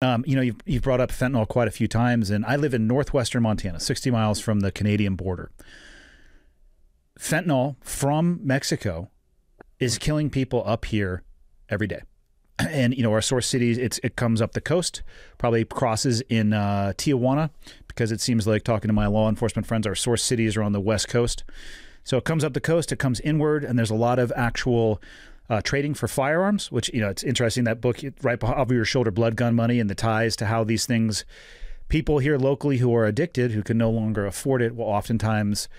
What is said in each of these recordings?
You've brought up fentanyl quite a few times, and I live in northwestern Montana, 60 miles from the Canadian border. Fentanyl from Mexico is killing people up here every day. And, our source cities, it comes up the coast, probably crosses in Tijuana, because it seems like, talking to my law enforcement friends, our source cities are on the west coast. So it comes up the coast, it comes inward, and there's a lot of actual trading for firearms, which, it's interesting, that book right over your shoulder, Blood Gun Money, and the ties to how these things, people here locally who are addicted, who can no longer afford it, will oftentimes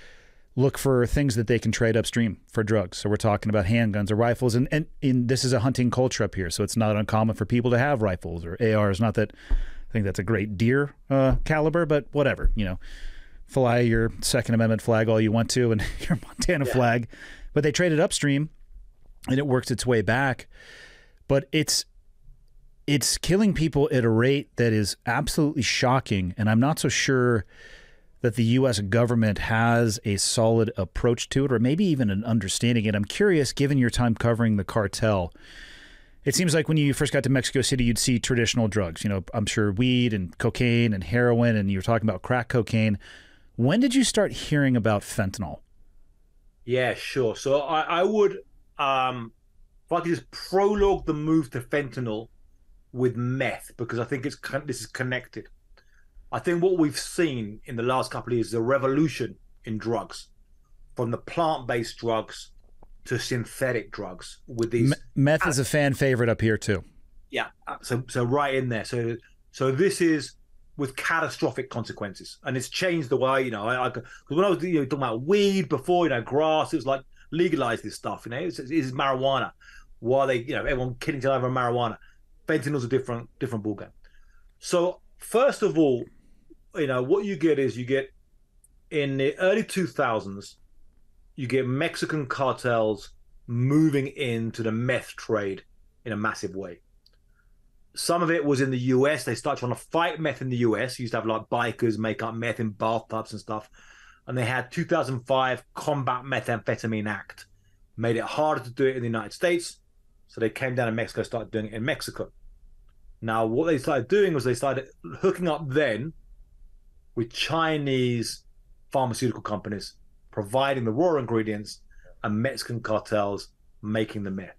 look for things that they can trade upstream for drugs. So we're talking about handguns or rifles, and this is a hunting culture up here, so it's not uncommon for people to have rifles or ARs. Not that I think that's a great deer caliber, but whatever, fly your Second Amendment flag all you want to, and your Montana flag, but they trade it upstream, and it works its way back. But it's killing people at a rate that is absolutely shocking, and I'm not so sure that the U.S. government has a solid approach to it, or maybe even an understanding. And I'm curious, given your time covering the cartel, it seems like when you first got to Mexico City, you'd see traditional drugs. I'm sure weed and cocaine and heroin, and you were talking about crack cocaine. When did you start hearing about fentanyl? Yeah, sure. So I would, if I could just prologue the move to fentanyl with meth, because I think this is connected. I think what we've seen in the last couple of years is a revolution in drugs, from the plant-based drugs to synthetic drugs. With these meth is a fan favorite up here too. Yeah, so right in there. So this is with catastrophic consequences, and it's changed the way, because when I was talking about weed before, grass, it was like legalize this stuff. It's marijuana. Why they everyone killing each other over marijuana? Fentanyl's a different ballgame. So first of all, what you get in the early 2000s, you get Mexican cartels moving into the meth trade in a massive way. Some of it was in the US. They started trying to fight meth in the US. You used to have like bikers make up meth in bathtubs and stuff. And they had 2005 Combat Methamphetamine Act, made it harder to do it in the United States. So they came down to Mexico, started doing it in Mexico. Now, what they started doing was they started hooking up then with Chinese pharmaceutical companies, providing the raw ingredients, and Mexican cartels making the meth.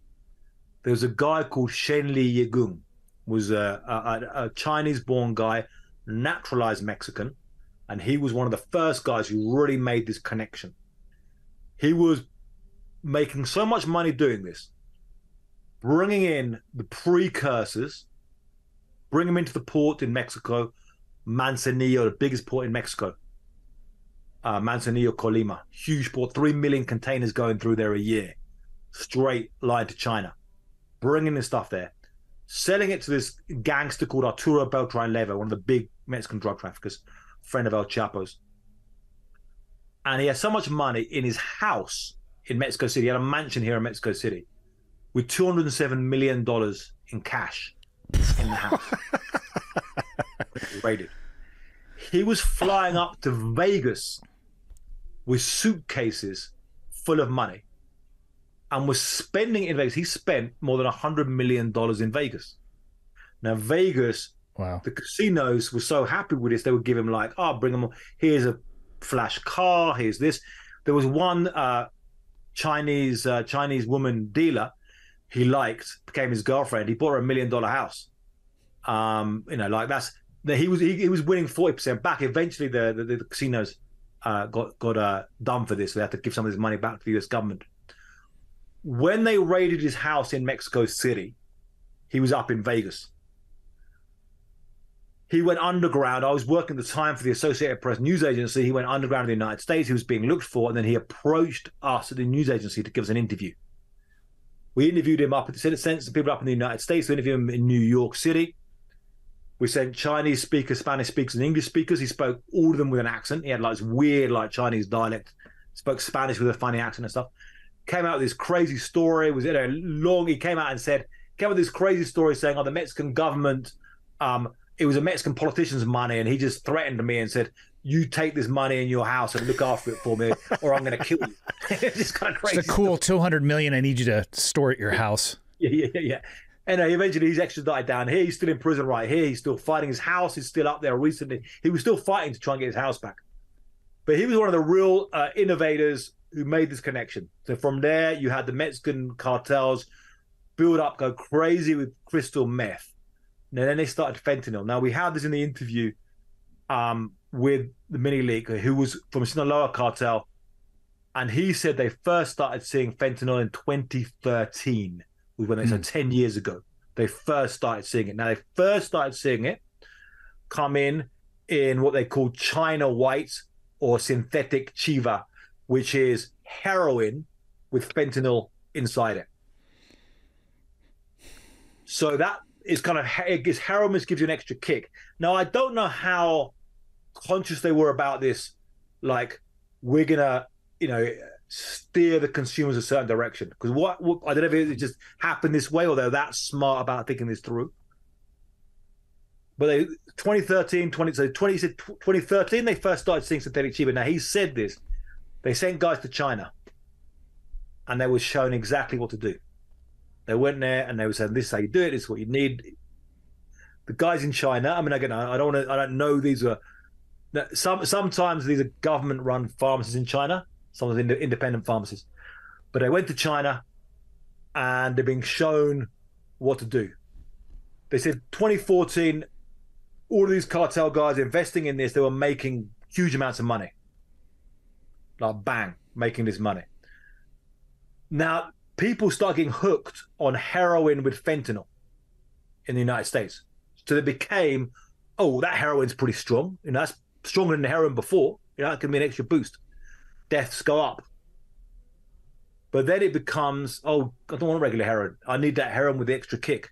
There was a guy called Shenli Yegung, was a Chinese-born guy, naturalized Mexican, and he was one of the first guys who really made this connection. He was making so much money doing this, bringing in the precursors, bring them into the port in Mexico, Manzanillo, the biggest port in Mexico. Manzanillo, Colima, huge port, 3 million containers going through there a year, straight line to China, bringing this stuff there, selling it to this gangster called Arturo Beltran Leyva, one of the big Mexican drug traffickers, friend of El Chapo's. And he had so much money in his house in Mexico City. He had a mansion here in Mexico City with $207 million in cash in the house. Raided. He was flying up to Vegas with suitcases full of money and was spending it in Vegas. He spent more than $100 million in Vegas. Now, Vegas, wow, the casinos were so happy with this, they would give him like, bring him, here's a flash car, here's this. There was one Chinese woman dealer he liked, became his girlfriend. He bought her $1 million house. He was winning 40% back. Eventually, the casinos got done for this. So they had to give some of his money back to the U.S. government. When they raided his house in Mexico City, he was up in Vegas. He went underground. I was working at the time for the Associated Press news agency. He went underground in the United States. He was being looked for, and then he approached us at the news agency to give us an interview. We interviewed him up, sent some people up in the United States. We interviewed him in New York City. We sent Chinese speakers, Spanish speakers, and English speakers. He spoke all of them with an accent. He had like this weird, like Chinese dialect. Spoke Spanish with a funny accent and stuff. Came out with this crazy story. Was long? He came out with this crazy story saying, "Oh, the Mexican government, it was a Mexican politician's money, and he just threatened me and said, you take this money in your house and look after it for me, or I'm going to kill you." It's just kind of crazy. It's a cool stuff. $200 million. I need you to store at your house. Yeah. And eventually he's extradited down here. He's still in prison right here. He's still fighting. His house is still up there recently. He was still fighting to try and get his house back. But he was one of the real innovators who made this connection. So from there, you had the Mexican cartels build up, go crazy with crystal meth. And then they started fentanyl. Now, we had this in the interview with the mini leak, who was from Sinaloa cartel. And he said they first started seeing fentanyl in 2013. When they said 10 years ago, they first started seeing it. Now, they first started seeing it come in what they call China white or synthetic chiva, which is heroin with fentanyl inside it. So that is kind of, it gives heroin, which gives you an extra kick. Now, I don't know how conscious they were about this. Like, we're going to, steer the consumers a certain direction. Because what I don't know if it just happened this way or they're that smart about thinking this through. But 2013, they first started seeing synthetic chiva. Now, he said this. They sent guys to China and they were shown exactly what to do. They went there and they were saying, this is how you do it. This is what you need. The guys in China, I mean, again, I don't know these are, sometimes these are government-run pharmacies in China. Some of the independent pharmacies. But they went to China and they're being shown what to do. They said 2014, all of these cartel guys investing in this, they were making huge amounts of money. Like bang, making this money. Now, people start getting hooked on heroin with fentanyl in the United States. So they became, oh, that heroin's pretty strong. That's stronger than the heroin before. It can be an extra boost. Deaths go up. But then it becomes, oh, I don't want regular heroin. I need that heroin with the extra kick.